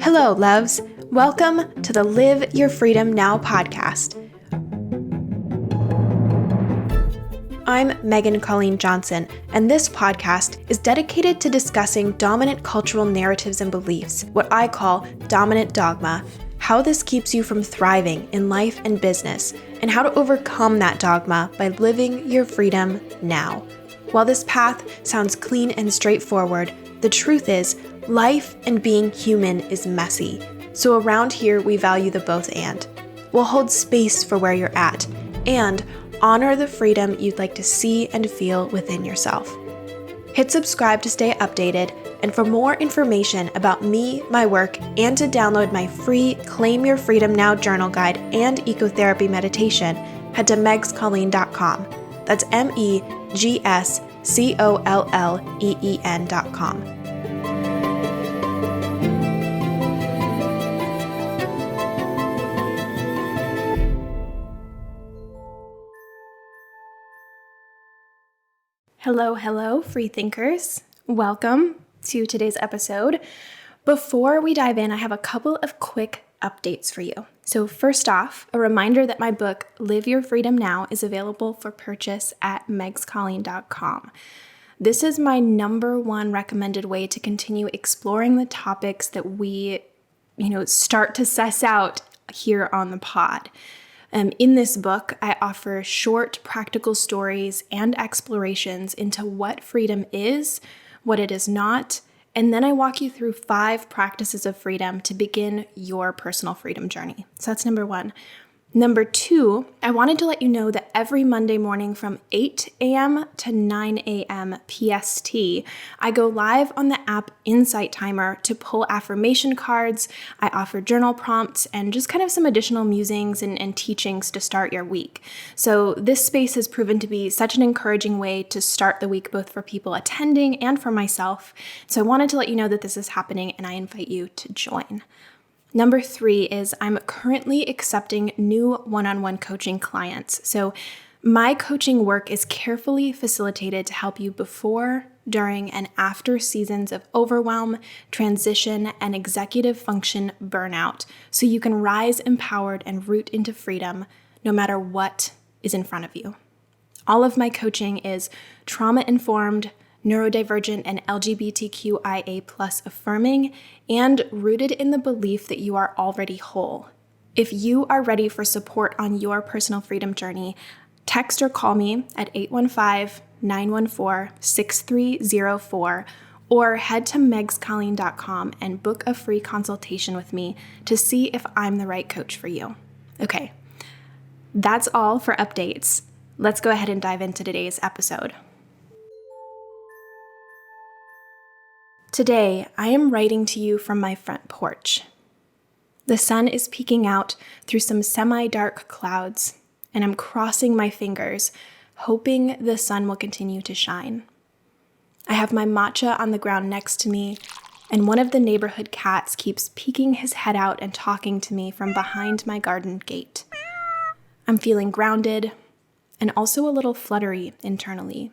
Hello, loves. Welcome to the Live Your Freedom Now podcast. I'm Megan Colleen Johnson, and this podcast is dedicated to discussing dominant cultural narratives and beliefs, what I call dominant dogma, how this keeps you from thriving in life and business, and how to overcome that dogma by living your freedom now. While this path sounds clean and straightforward, the truth is, life and being human is messy. So around here, we value the both and. We'll hold space for where you're at and honor the freedom you'd like to see and feel within yourself. Hit subscribe to stay updated, and for more information about me, my work, and to download my free Claim Your Freedom Now journal guide and ecotherapy meditation, head to megscolleen.com. That's megscolleen.com. Hello, free thinkers. Welcome to today's episode. Before we dive in, I have a couple of quick updates for you. So first off, a reminder that my book, Live Your Freedom Now, is available for purchase at megscolleen.com. This is my number one recommended way to continue exploring the topics that we, start to suss out here on the pod. In this book, I offer short, practical stories and explorations into what freedom is, what it is not, and then I walk you through 5 practices of freedom to begin your personal freedom journey. So that's number 1. Number 2, I wanted to let you know that every Monday morning from 8 a.m. to 9 a.m. PST, I go live on the app Insight Timer to pull affirmation cards. I offer journal prompts and just kind of some additional musings and teachings to start your week. So this space has proven to be such an encouraging way to start the week, both for people attending and for myself. So I wanted to let you know that this is happening, and I invite you to join. Number 3 is I'm currently accepting new one-on-one coaching clients. So my coaching work is carefully facilitated to help you before, during, and after seasons of overwhelm, transition, and executive function burnout, so you can rise empowered and root into freedom no matter what is in front of you. All of my coaching is trauma-informed, neurodivergent, and LGBTQIA+ affirming, and rooted in the belief that you are already whole. If you are ready for support on your personal freedom journey, text or call me at 815-914-6304, or head to megscolleen.com and book a free consultation with me to see if I'm the right coach for you. Okay, that's all for updates. Let's go ahead and dive into today's episode. Today, I am writing to you from my front porch. The sun is peeking out through some semi-dark clouds, and I'm crossing my fingers, hoping the sun will continue to shine. I have my matcha on the ground next to me, and one of the neighborhood cats keeps peeking his head out and talking to me from behind my garden gate. I'm feeling grounded and also a little fluttery internally.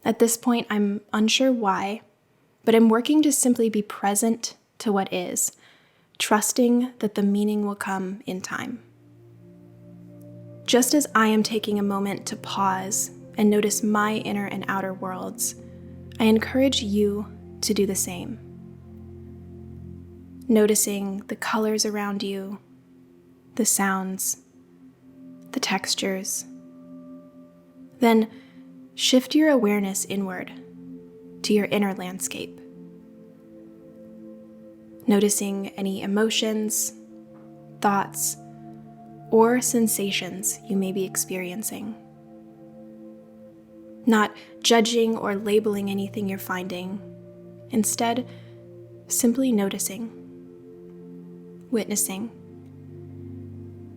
At this point, I'm unsure why, but I'm working to simply be present to what is, trusting that the meaning will come in time. Just as I am taking a moment to pause and notice my inner and outer worlds, I encourage you to do the same. Noticing the colors around you, the sounds, the textures. Then shift your awareness inward to your inner landscape. Noticing any emotions, thoughts, or sensations you may be experiencing. Not judging or labeling anything you're finding. Instead, simply noticing, witnessing,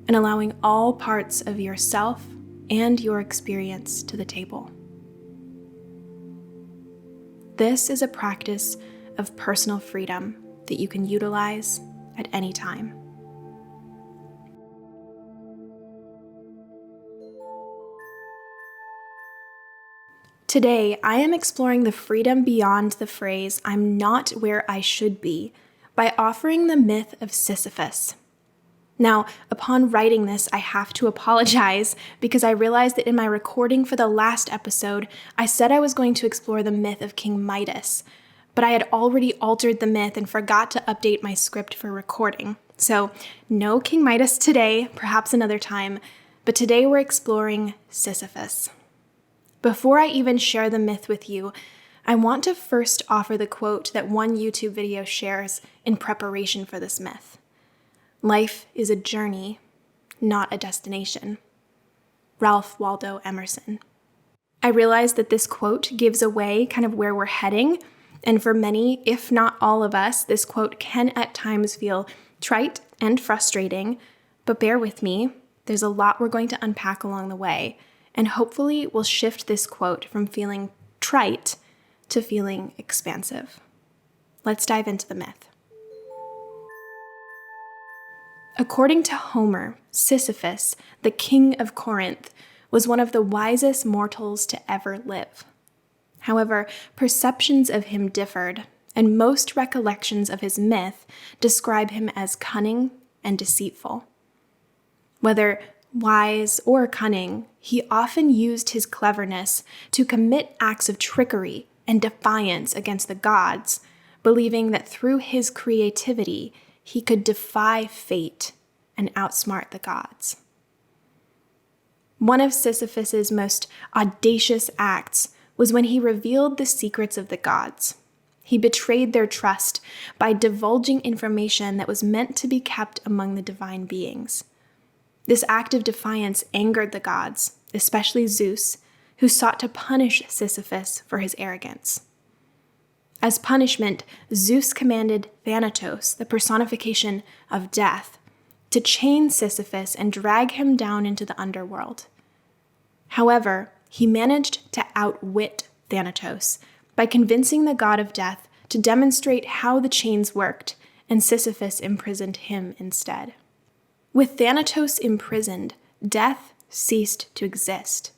and allowing all parts of yourself and your experience to the table. This is a practice of personal freedom that you can utilize at any time. Today, I am exploring the freedom beyond the phrase, "I'm not where I should be," by offering the myth of Sisyphus. Now, upon writing this, I have to apologize because I realized that in my recording for the last episode, I said I was going to explore the myth of King Midas, but I had already altered the myth and forgot to update my script for recording. So, no King Midas today, perhaps another time, but today we're exploring Sisyphus. Before I even share the myth with you, I want to first offer the quote that one YouTube video shares in preparation for this myth. Life is a journey, not a destination. Ralph Waldo Emerson. I realize that this quote gives away kind of where we're heading, and for many, if not all of us, this quote can at times feel trite and frustrating, but bear with me, there's a lot we're going to unpack along the way, and hopefully we'll shift this quote from feeling trite to feeling expansive. Let's dive into the myth. According to Homer, Sisyphus, the king of Corinth, was one of the wisest mortals to ever live. However, perceptions of him differed, and most recollections of his myth describe him as cunning and deceitful. Whether wise or cunning, he often used his cleverness to commit acts of trickery and defiance against the gods, believing that through his creativity, he could defy fate and outsmart the gods. One of Sisyphus's most audacious acts was when he revealed the secrets of the gods. He betrayed their trust by divulging information that was meant to be kept among the divine beings. This act of defiance angered the gods, especially Zeus, who sought to punish Sisyphus for his arrogance. As punishment, Zeus commanded Thanatos, the personification of death, to chain Sisyphus and drag him down into the underworld. However, he managed to outwit Thanatos by convincing the god of death to demonstrate how the chains worked, and Sisyphus imprisoned him instead. With Thanatos imprisoned, death ceased to exist.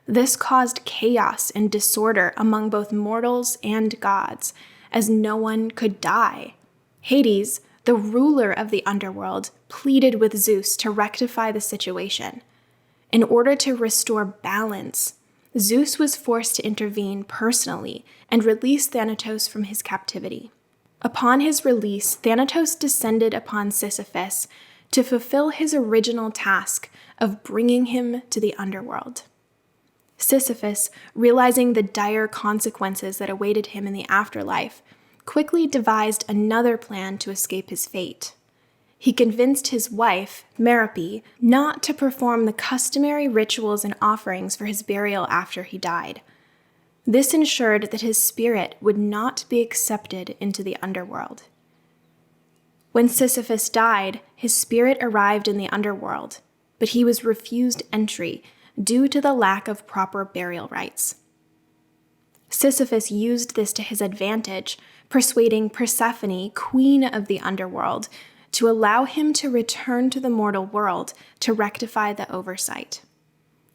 This caused chaos and disorder among both mortals and gods, as no one could die. Hades, the ruler of the underworld, pleaded with Zeus to rectify the situation. In order to restore balance, Zeus was forced to intervene personally and release Thanatos from his captivity. Upon his release, Thanatos descended upon Sisyphus to fulfill his original task of bringing him to the underworld. Sisyphus, realizing the dire consequences that awaited him in the afterlife, quickly devised another plan to escape his fate. He convinced his wife, Merope, not to perform the customary rituals and offerings for his burial after he died. This ensured that his spirit would not be accepted into the underworld. When Sisyphus died, his spirit arrived in the underworld, but he was refused entry due to the lack of proper burial rites. Sisyphus used this to his advantage, persuading Persephone, queen of the underworld, to allow him to return to the mortal world to rectify the oversight.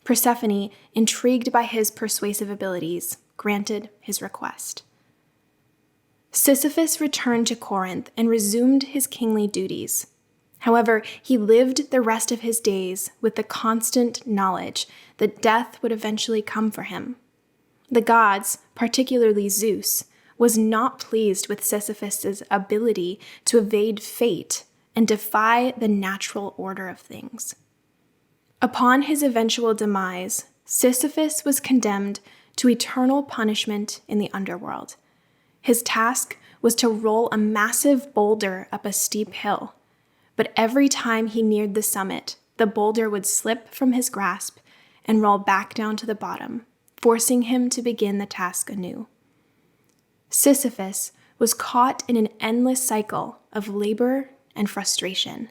Persephone, intrigued by his persuasive abilities, granted his request. Sisyphus returned to Corinth and resumed his kingly duties. However, he lived the rest of his days with the constant knowledge that death would eventually come for him. The gods, particularly Zeus, was not pleased with Sisyphus's ability to evade fate and defy the natural order of things. Upon his eventual demise, Sisyphus was condemned to eternal punishment in the underworld. His task was to roll a massive boulder up a steep hill, but every time he neared the summit, the boulder would slip from his grasp and roll back down to the bottom, forcing him to begin the task anew. Sisyphus was caught in an endless cycle of labor and frustration,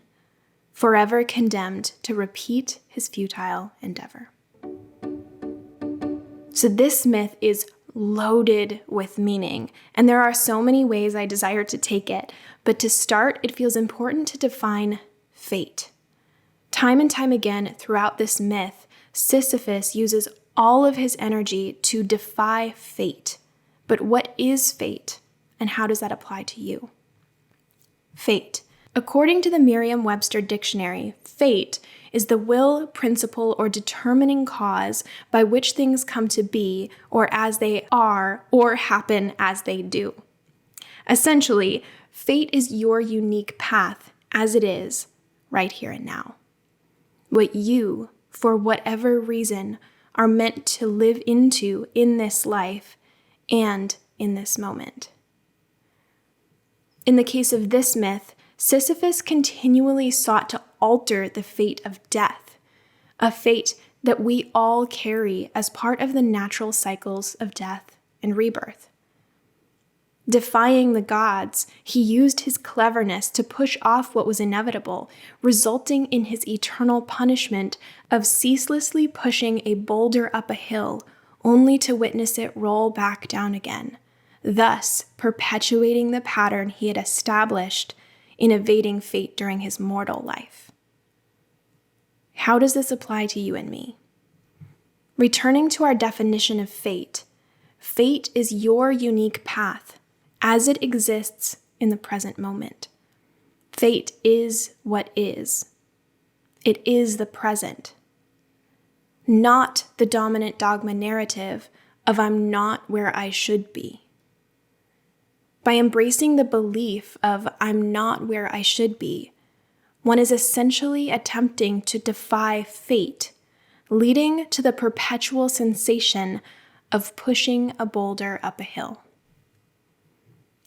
forever condemned to repeat his futile endeavor. So this myth is loaded with meaning, and there are so many ways I desire to take it, but to start, it feels important to define fate. Time and time again throughout this myth, Sisyphus uses all of his energy to defy fate. But what is fate, and how does that apply to you? Fate. According to the Merriam-Webster dictionary, fate is the will, principle, or determining cause by which things come to be, or as they are, or happen as they do. Essentially, fate is your unique path as it is, right here and now. What you, for whatever reason, are meant to live into in this life and in this moment. In the case of this myth, Sisyphus continually sought to alter the fate of death, a fate that we all carry as part of the natural cycles of death and rebirth. Defying the gods, he used his cleverness to push off what was inevitable, resulting in his eternal punishment of ceaselessly pushing a boulder up a hill, only to witness it roll back down again, thus perpetuating the pattern he had established in evading fate during his mortal life. How does this apply to you and me? Returning to our definition of fate, fate is your unique path as it exists in the present moment. Fate is what is. It is the present, not the dominant dogma narrative of I'm not where I should be. By embracing the belief of I'm not where I should be, one is essentially attempting to defy fate, leading to the perpetual sensation of pushing a boulder up a hill.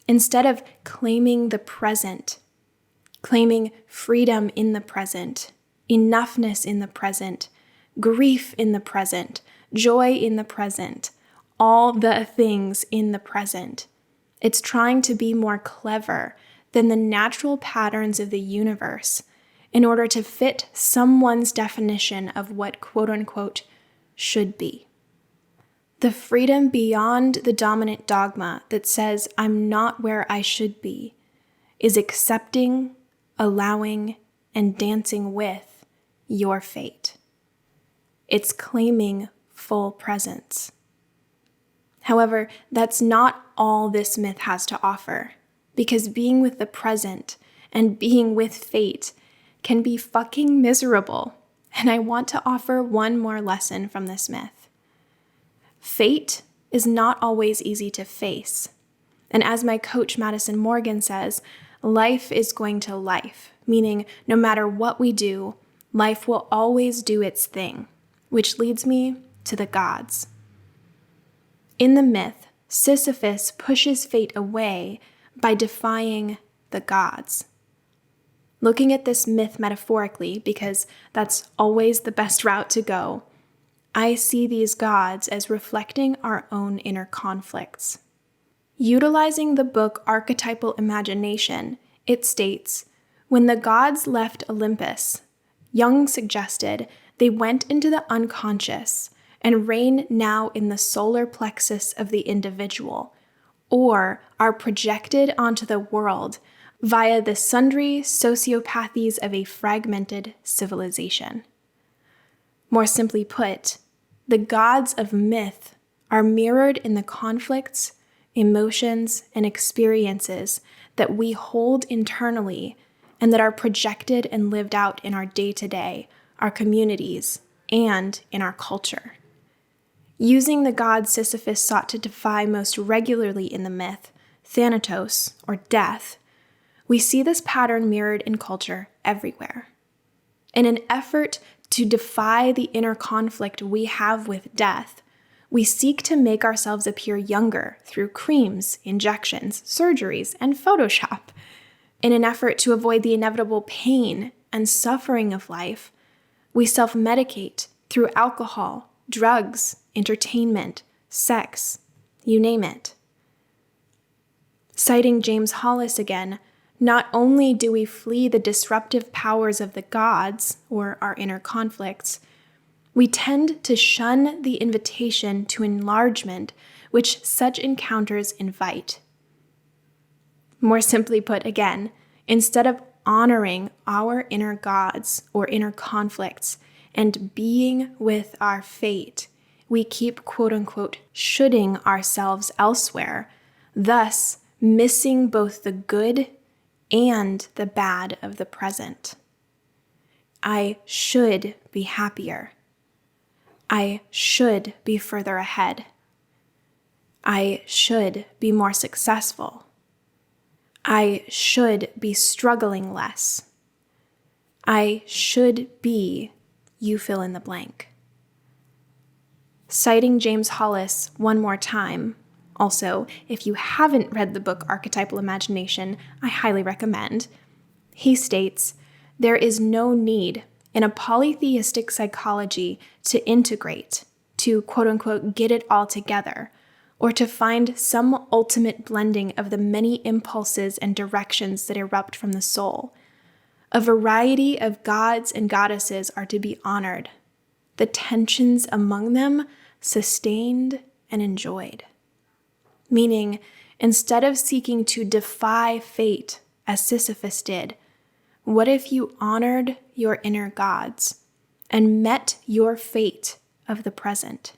Instead of claiming the present, claiming freedom in the present, enoughness in the present, grief in the present, joy in the present, all the things in the present, it's trying to be more clever than the natural patterns of the universe in order to fit someone's definition of what quote-unquote should be. The freedom beyond the dominant dogma that says I'm not where I should be is accepting, allowing, and dancing with your fate. It's claiming full presence. However, that's not all this myth has to offer, because being with the present and being with fate can be fucking miserable, and I want to offer one more lesson from this myth. Fate is not always easy to face. And as my coach Madison Morgan says, life is going to life, meaning no matter what we do, life will always do its thing, which leads me to the gods. In the myth, Sisyphus pushes fate away by defying the gods. Looking at this myth metaphorically, because that's always the best route to go, I see these gods as reflecting our own inner conflicts. Utilizing the book Archetypal Imagination, it states, when the gods left Olympus, Jung suggested they went into the unconscious and reign now in the solar plexus of the individual, or are projected onto the world via the sundry sociopathies of a fragmented civilization. More simply put, the gods of myth are mirrored in the conflicts, emotions, and experiences that we hold internally and that are projected and lived out in our day-to-day, our communities, and in our culture. Using the god Sisyphus sought to defy most regularly in the myth, Thanatos, or death, we see this pattern mirrored in culture everywhere. In an effort to defy the inner conflict we have with death, we seek to make ourselves appear younger through creams, injections, surgeries, and Photoshop. In an effort to avoid the inevitable pain and suffering of life, we self-medicate through alcohol, drugs, entertainment, sex, you name it. Citing James Hollis again, not only do we flee the disruptive powers of the gods, or our inner conflicts, we tend to shun the invitation to enlargement which such encounters invite. More simply put again, instead of honoring our inner gods or inner conflicts and being with our fate, we keep quote-unquote shoulding ourselves elsewhere, thus missing both the good and the bad of the present. I should be happier. I should be further ahead. I should be more successful. I should be struggling less. I should be, you fill in the blank. Citing James Hollis one more time, also, if you haven't read the book Archetypal Imagination, I highly recommend. He states, there is no need in a polytheistic psychology to integrate, to quote-unquote get it all together, or to find some ultimate blending of the many impulses and directions that erupt from the soul. A variety of gods and goddesses are to be honored, the tensions among them sustained and enjoyed. Meaning, instead of seeking to defy fate as Sisyphus did, what if you honored your inner gods and met your fate of the present?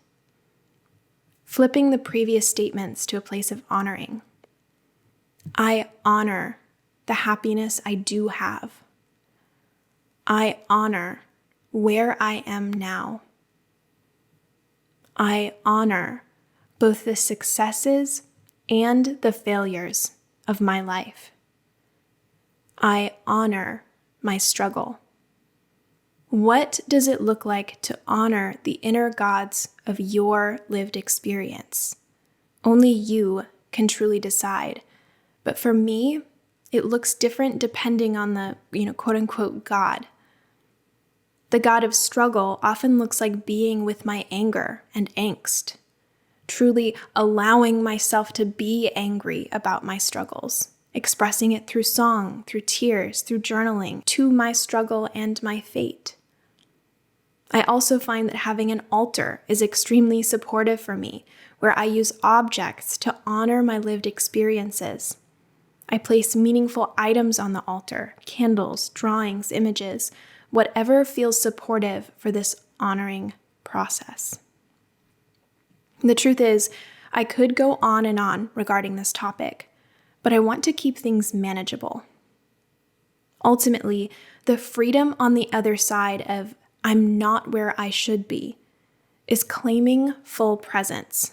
Flipping the previous statements to a place of honoring. I honor the happiness I do have. I honor where I am now. I honor both the successes and the failures of my life. I honor my struggle. What does it look like to honor the inner gods of your lived experience? Only you can truly decide. But for me, it looks different depending on the, quote unquote God. The God of struggle often looks like being with my anger and angst, truly allowing myself to be angry about my struggles, expressing it through song, through tears, through journaling, to my struggle and my fate. I also find that having an altar is extremely supportive for me, where I use objects to honor my lived experiences. I place meaningful items on the altar, candles, drawings, images, whatever feels supportive for this honoring process. The truth is, I could go on and on regarding this topic, but I want to keep things manageable. Ultimately, the freedom on the other side of I'm not where I should be is claiming full presence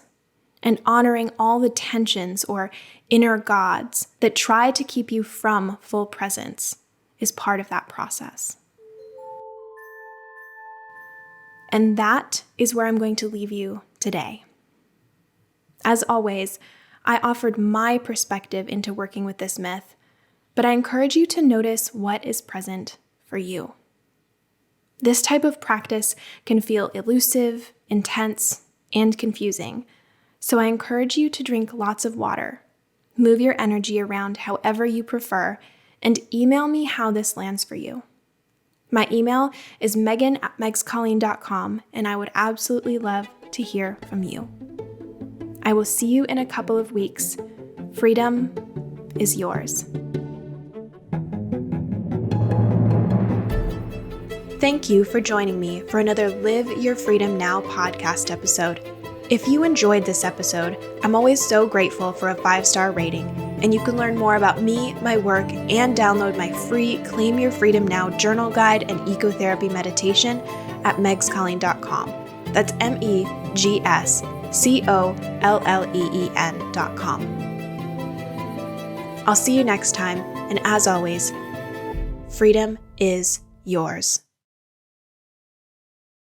and honoring all the tensions or inner gods that try to keep you from full presence is part of that process. And that is where I'm going to leave you today. As always, I offered my perspective into working with this myth, but I encourage you to notice what is present for you. This type of practice can feel elusive, intense, and confusing, so I encourage you to drink lots of water, move your energy around however you prefer, and email me how this lands for you. My email is megan@megscolleen.com, and I would absolutely love to hear from you. I will see you in a couple of weeks. Freedom is yours. Thank you for joining me for another Live Your Freedom Now podcast episode. If you enjoyed this episode, I'm always so grateful for a 5-star rating, and you can learn more about me, my work, and download my free Claim Your Freedom Now journal guide and ecotherapy meditation at megscolleen.com. That's megscolleen.com. I'll see you next time, and as always, freedom is yours.